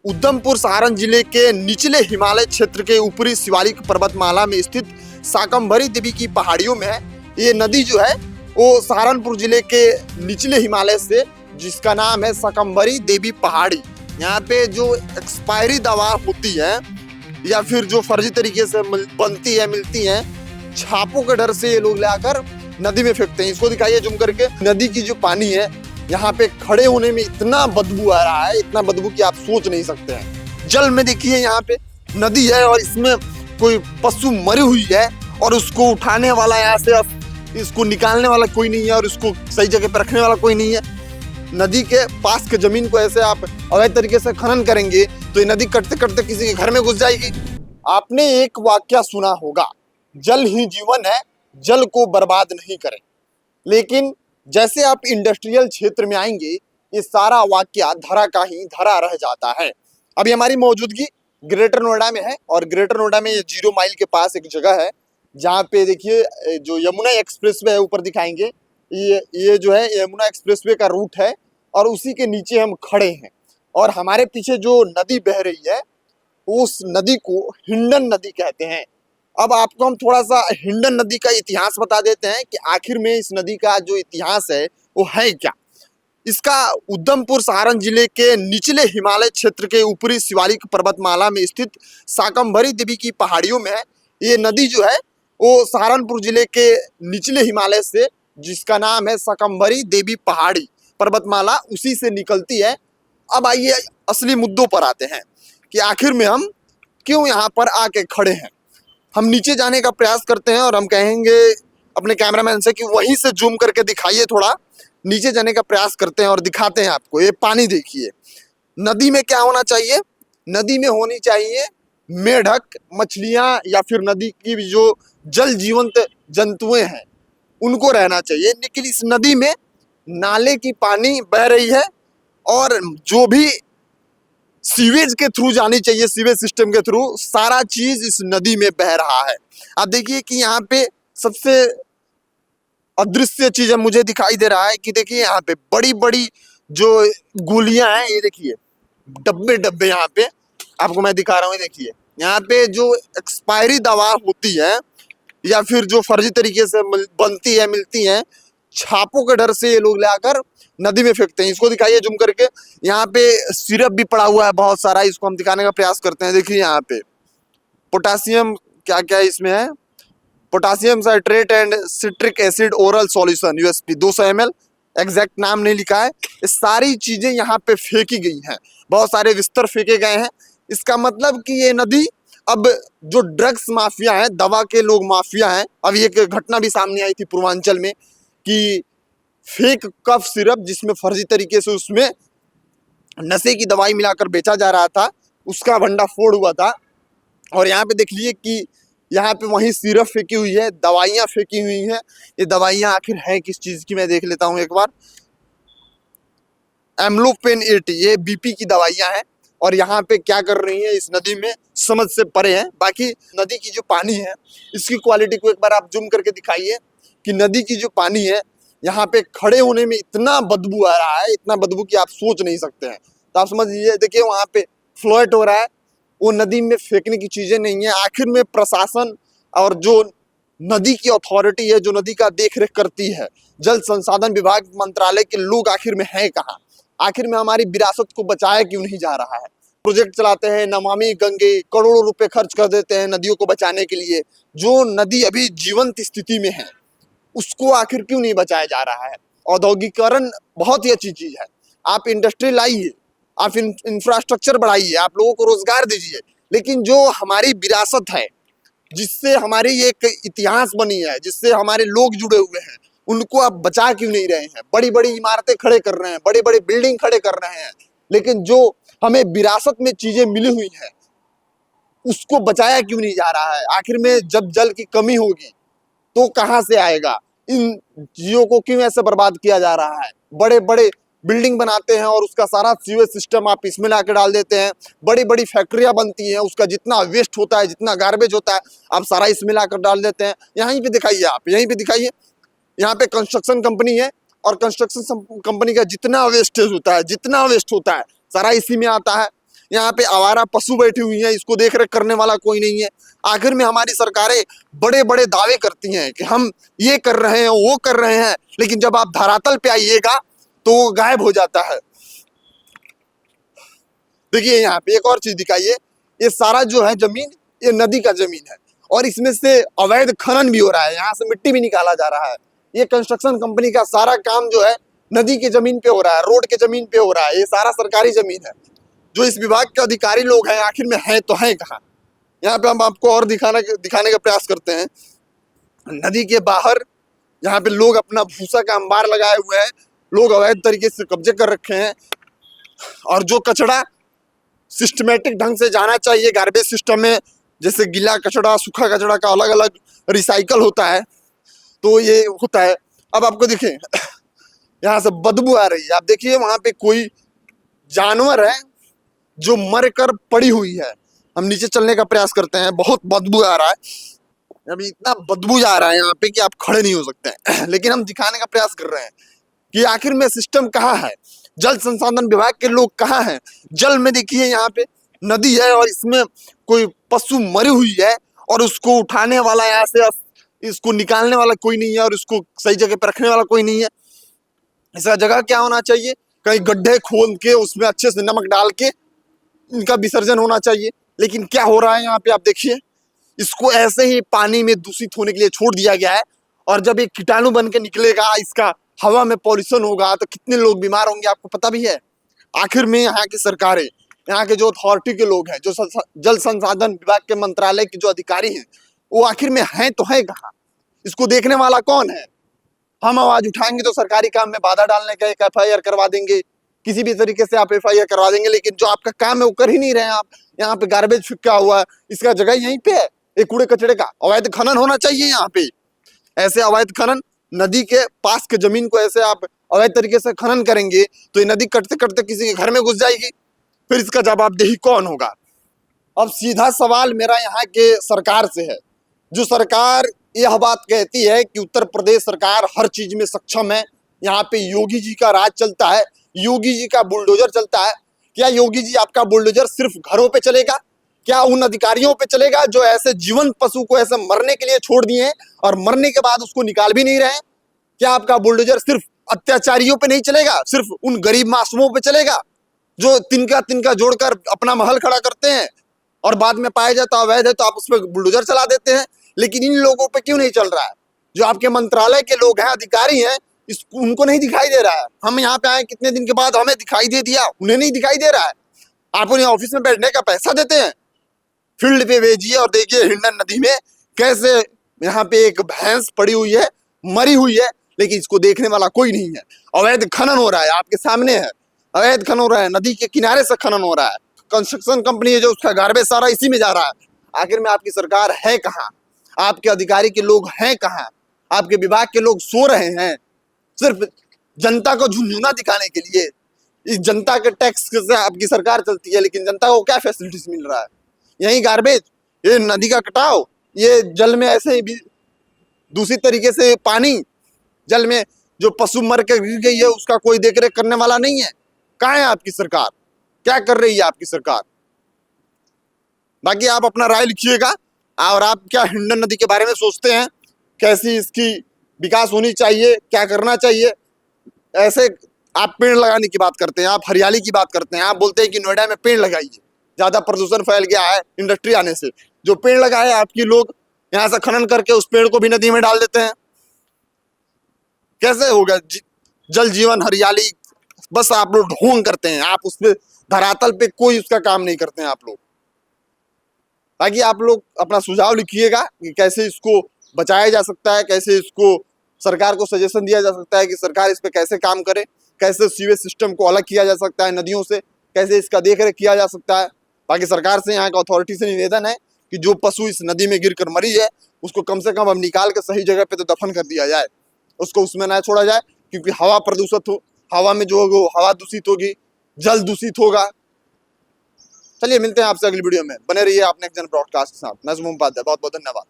उधमपुर सारण जिले के निचले हिमालय क्षेत्र के ऊपरी शिवालिक पर्वतमाला में स्थित शाकंभरी देवी की पहाड़ियों में है। ये नदी जो है वो सहारनपुर जिले के निचले हिमालय से, जिसका नाम है शाकंभरी देवी पहाड़ी। यहाँ पे जो एक्सपायरी दवा होती है या फिर जो फर्जी तरीके से बनती है, मिलती है, छापों के डर से ये लोग लाकर नदी में फेंकते हैं। इसको दिखाइए जूम करके। नदी की जो पानी है यहाँ पे खड़े होने में इतना बदबू आ रहा है, इतना बदबू कि आप सोच नहीं सकते हैं। जल में देखिए यहाँ पे नदी है और इसमें कोई पशु मरी हुई है और उसको उठाने वाला, यहाँ से इसको निकालने वाला कोई नहीं है और इसको सही जगह पर रखने वाला कोई नहीं है। नदी के पास के जमीन को ऐसे आप अवैध तरीके से खनन करेंगे तो ये नदी कटते कटते किसी के घर में घुस जाएगी। आपने एक वाक्य सुना होगा, जल ही जीवन है, जल को बर्बाद नहीं करें। लेकिन जैसे आप इंडस्ट्रियल क्षेत्र में आएंगे ये सारा वाक्य धरा का ही धरा रह जाता है। अभी हमारी मौजूदगी ग्रेटर नोएडा में है और ग्रेटर नोएडा में ये 0 माइल के पास एक जगह है जहाँ पे देखिए जो यमुना एक्सप्रेसवे है, ऊपर दिखाएंगे, ये जो है यमुना एक्सप्रेसवे का रूट है और उसी के नीचे हम खड़े हैं और हमारे पीछे जो नदी बह रही है उस नदी को हिंडन नदी कहते हैं। अब आपको हम थोड़ा सा हिंडन नदी का इतिहास बता देते हैं कि आखिर में इस नदी का जो इतिहास है वो है क्या। इसका उधमपुर सारण जिले के निचले हिमालय क्षेत्र के ऊपरी शिवालिक पर्वतमाला में स्थित शाकंभरी देवी की पहाड़ियों में है। ये नदी जो है वो सहारनपुर जिले के निचले हिमालय से, जिसका नाम है शाकंभरी देवी पहाड़ी पर्वतमाला, उसी से निकलती है। अब आइए असली मुद्दों पर आते हैं कि आखिर में हम क्यों यहाँ पर आके खड़े हैं। हम नीचे जाने का प्रयास करते हैं और हम कहेंगे अपने कैमरामैन से कि वहीं से जूम करके दिखाइए, थोड़ा नीचे जाने का प्रयास करते हैं और दिखाते हैं आपको। ये पानी देखिए। नदी में क्या होना चाहिए? नदी में होनी चाहिए मेढक, मछलियां या फिर नदी की जो जल जीवंत जंतुएं हैं उनको रहना चाहिए। लेकिन इस नदी में नाले की पानी बह रही है और जो भी सीवेज के थ्रू जानी चाहिए, सीवेज सिस्टम के थ्रू, सारा चीज इस नदी में बह रहा है। आप देखिए कि यहाँ पे सबसे अदृश्य चीज मुझे दिखाई दे रहा है कि देखिए यहाँ पे बड़ी बड़ी जो गोलियां हैं, ये देखिए डब्बे डब्बे यहाँ पे आपको मैं दिखा रहा हूँ। देखिए यहाँ पे जो एक्सपायरी दवा होती है या फिर जो फर्जी तरीके से बनती है, मिलती है, छापों के डर से ये लोग लाकर नदी में फेंकते हैं। इसको दिखाइए जूम करके। यहाँ पे सिरप भी पड़ा हुआ है बहुत सारा, इसको हम दिखाने का प्रयास करते हैं। देखिए यहाँ पे पोटासियम क्या क्या इसमें है, potassium citrate and citric acid oral solution USP 200 ml, exact नाम नहीं लिखा है। ये सारी चीजें यहाँ पे फेंकी गई हैं, बहुत सारे बिस्तर फेंके गए हैं। इसका मतलब कि ये नदी अब जो ड्रग्स माफिया है, दवा के लोग माफिया हैं। अब एक घटना भी सामने आई थी पूर्वांचल में कि फेक कफ सिरप जिसमें फर्जी तरीके से उसमें नशे की दवाई मिलाकर बेचा जा रहा था, उसका भंडाफोड़ हुआ था। और यहाँ पे देख लीजिए कि यहाँ पे वही सिरप फेंकी हुई है, दवाइयाँ फेंकी हुई हैं। ये दवाइयाँ आखिर है किस चीज की, मैं देख लेता हूँ एक बार। एम्लोपेन 80, ये बीपी की दवाइयाँ हैं। और यहाँ पे क्या कर रही है इस नदी में, समझ से परे है। बाकी नदी की जो पानी है इसकी क्वालिटी को एक बार आप जूम करके दिखाइए कि नदी की जो पानी है यहाँ पे खड़े होने में इतना बदबू आ रहा है, इतना बदबू कि आप सोच नहीं सकते हैं। तो आप समझ लीजिए, देखिए वहाँ पे फ्लोट हो रहा है, वो नदी में फेंकने की चीजें नहीं है। आखिर में प्रशासन और जो नदी की अथॉरिटी है, जो नदी का देख रेख करती है, जल संसाधन विभाग मंत्रालय के लोग आखिर में है कहाँ? आखिर में हमारी विरासत को बचाया क्यों नहीं जा रहा है? प्रोजेक्ट चलाते हैं, नमामि गंगे, करोड़ों रुपए खर्च कर देते हैं नदियों को बचाने के लिए। जो नदी अभी जीवंत स्थिति में है उसको आखिर क्यों नहीं बचाया जा रहा है? औद्योगिकरण बहुत ही अच्छी चीज है, आप इंडस्ट्री लाइए, आप इंफ्रास्ट्रक्चर बढ़ाइए, आप लोगों को रोजगार दीजिए, लेकिन जो हमारी विरासत है, जिससे हमारी एक इतिहास बनी है, जिससे हमारे लोग जुड़े हुए हैं, उनको आप बचा क्यों नहीं रहे हैं? बड़ी बड़ी इमारतें खड़े कर रहे हैं, बड़ी बड़ी बिल्डिंग खड़े कर रहे हैं, लेकिन जो हमें विरासत में चीजें मिली हुई हैं उसको बचाया क्यों नहीं जा रहा है? आखिर में जब जल की कमी होगी तो कहाँ से आएगा? इन चीजों को क्यों ऐसे बर्बाद किया जा रहा है? बड़े बड़े बिल्डिंग बनाते हैं और उसका सारा सीवेज सिस्टम आप इसमें लाके डाल देते हैं। बड़ी बड़ी फैक्ट्रियां बनती हैं, उसका जितना वेस्ट होता है, जितना गार्बेज होता है, आप सारा इसमें लाकर डाल देते हैं। यहीं पे दिखाइए, आप यहीं पे दिखाइए, यहाँ पे कंस्ट्रक्शन कंपनी है और कंस्ट्रक्शन कंपनी का जितना वेस्टेज होता है, जितना वेस्ट होता है, सारा इसी में आता है। यहाँ पे आवारा पशु बैठी हुई हैं, इसको देख रेख करने वाला कोई नहीं है। आखिर में हमारी सरकारें बड़े बड़े दावे करती हैं कि हम ये कर रहे हैं, वो कर रहे हैं, लेकिन जब आप धरातल पे आइएगा तो वो गायब हो जाता है। देखिए यहाँ पे एक और चीज दिखाइए, ये सारा जो है जमीन, ये नदी का जमीन है और इसमें से अवैध खनन भी हो रहा है, यहाँ से मिट्टी भी निकाला जा रहा है। ये कंस्ट्रक्शन कंपनी का सारा काम जो है नदी के जमीन पे हो रहा है, रोड के जमीन पे हो रहा है। ये सारा सरकारी जमीन है। जो इस विभाग के अधिकारी लोग हैं आखिर में हैं तो हैं कहाँ? यहाँ पे हम आपको और दिखाने का प्रयास करते हैं। नदी के बाहर यहाँ पे लोग अपना भूसा का अंबार लगाए हुए हैं, लोग अवैध तरीके से कब्जे कर रखे हैं और जो कचरा सिस्टमेटिक ढंग से जाना चाहिए गार्बेज सिस्टम में, जैसे गीला कचरा सूखा कचरा का अलग अलग रिसाइकल होता है, तो ये होता है। अब आपको देखें यहाँ से बदबू आ रही है, आप देखिए वहां पे कोई जानवर है जो मर कर पड़ी हुई है। हम नीचे चलने का प्रयास करते हैं, बहुत बदबू आ रहा है, अभी इतना बदबू आ रहा है यहाँ पे कि आप खड़े नहीं हो सकते हैं। लेकिन हम दिखाने का प्रयास कर रहे हैं कि आखिर में सिस्टम कहाँ है, जल संसाधन विभाग के लोग कहाँ हैं। जल में देखिए यहाँ पे नदी है और इसमें कोई पशु मरी हुई है और उसको उठाने वाला, यहाँ से इसको निकालने वाला कोई नहीं है और इसको सही जगह पर रखने वाला कोई नहीं है। इसका जगह क्या होना चाहिए, कहीं गड्ढे खोद के उसमें अच्छे से नमक डाल के इनका विसर्जन होना चाहिए। लेकिन क्या हो रहा है यहाँ पे आप देखिए, इसको ऐसे ही पानी में दूषित होने के लिए छोड़ दिया गया है और जब ये कीटाणु बन के निकलेगा, इसका हवा में पॉल्यूशन होगा तो कितने लोग बीमार होंगे आपको पता भी है। आखिर में यहाँ की सरकारें, यहाँ के जो अथॉरिटी के लोग हैं, जो जल संसाधन विभाग के मंत्रालय के जो अधिकारी हैं, वो आखिर में हैं तो है कहाँ? इसको देखने वाला कौन है? हम आवाज उठाएंगे तो सरकारी काम में बाधा डालने का एक FIR करवा देंगे, किसी भी तरीके से आप FIR करवा देंगे, लेकिन जो आपका काम है वो कर ही नहीं रहे हैं आप। यहाँ पे गार्बेज फेंका हुआ है, इसका जगह यहीं पे है, एक कूड़े कचड़े का अवैध खनन होना चाहिए यहाँ पे। ऐसे अवैध खनन, नदी के पास के जमीन को ऐसे आप अवैध तरीके से खनन करेंगे तो ये नदी कटते कटते किसी के घर में घुस जाएगी, फिर इसका जवाबदेही कौन होगा? अब सीधा सवाल मेरा यहाँ के सरकार से है। जो सरकार यह बात कहती है कि उत्तर प्रदेश सरकार हर चीज में सक्षम है, यहाँ पे योगी जी का राज चलता है, योगी जी का बुलडोजर चलता है। क्या योगी जी आपका बुलडोजर सिर्फ घरों पे चलेगा? क्या उन अधिकारियों पे चलेगा जो ऐसे जीवंत पशु को ऐसे मरने के लिए छोड़ दिए हैं और मरने के बाद उसको निकाल भी नहीं रहे? क्या आपका बुलडोजर सिर्फ अत्याचारियों पे नहीं चलेगा, सिर्फ उन गरीब मासूमों पे चलेगा जो तिनका तिनका जोड़कर अपना महल खड़ा करते हैं और बाद में पाया जाता अवैध है तो आप उस पर बुलडोजर चला देते हैं? लेकिन इन लोगों पे क्यों नहीं चल रहा है? जो आपके मंत्रालय के लोग हैं, अधिकारी हैं, उनको नहीं दिखाई दे रहा है। हम यहाँ पे आए कितने दिन के बाद, हमें दिखाई दे दिया, उन्हें नहीं दिखाई दे रहा है। आप उन्हें ऑफिस में बैठने का पैसा देते हैं, फील्ड पे भेजिए और देखिए हिंडन नदी में कैसे यहाँ पे एक भैंस पड़ी हुई है, मरी हुई है, लेकिन इसको देखने वाला कोई नहीं है। अवैध खनन हो रहा है, आपके सामने है, अवैध खनन हो रहा है, नदी के किनारे से खनन हो रहा है। कंस्ट्रक्शन कंपनी है जो उसका गार्बेज सारा इसी में जा रहा है। आखिर में आपकी सरकार है कहाँ? आपके अधिकारी के लोग हैं कहाँ? आपके विभाग के लोग सो रहे हैं सिर्फ जनता को झुनझुना दिखाने के लिए। इस जनता के टैक्स से आपकी सरकार चलती है, लेकिन जनता को क्या फैसिलिटीज मिल रहा है? यही गार्बेज, ये नदी का कटाव, ये जल में ऐसे ही दूसरी तरीके से पानी, जल में जो पशु मर के गिर गई है उसका कोई देखरेख करने वाला नहीं है। कहाँ है आपकी सरकार? क्या कर रही है आपकी सरकार? बाकी आप अपना राय लिखिएगा और आप क्या हिंडन नदी के बारे में सोचते हैं, कैसी इसकी विकास होनी चाहिए, क्या करना चाहिए? ऐसे आप पेड़ लगाने की बात करते हैं, आप हरियाली की बात करते हैं, आप बोलते हैं कि नोएडा में पेड़ लगाइए, ज्यादा प्रदूषण फैल गया है इंडस्ट्री आने से। जो पेड़ लगाए आपकी लोग यहाँ से खनन करके उस पेड़ को भी नदी में डाल देते हैं। कैसे होगा जल जीवन हरियाली? बस आप लोग ढोंग करते हैं, आप उसपे धरातल पे कोई उसका काम नहीं करते हैं आप लोग। बाकी आप लोग अपना सुझाव लिखिएगा कि कैसे इसको बचाया जा सकता है, कैसे इसको सरकार को सजेशन दिया जा सकता है कि सरकार इस पे कैसे काम करे, कैसे सीवेज सिस्टम को अलग किया जा सकता है नदियों से, कैसे इसका देख रेख किया जा सकता है। बाकी सरकार से, यहाँ का अथॉरिटी से निवेदन है कि जो पशु इस नदी में गिरकर मरी है उसको कम से कम अब निकाल के सही जगह पे तो दफन कर दिया जाए, उसको उसमें ना छोड़ा जाए, क्योंकि हवा प्रदूषित हो, हवा में जो होगा हवा दूषित होगी, जल दूषित होगा। चलिए मिलते हैं आपसे अगली वीडियो में, बने रहिए आप नेक्स्ट जन ब्रॉडकास्ट के साथ। मैं सुमन उपाध्याय, बहुत बहुत धन्यवाद।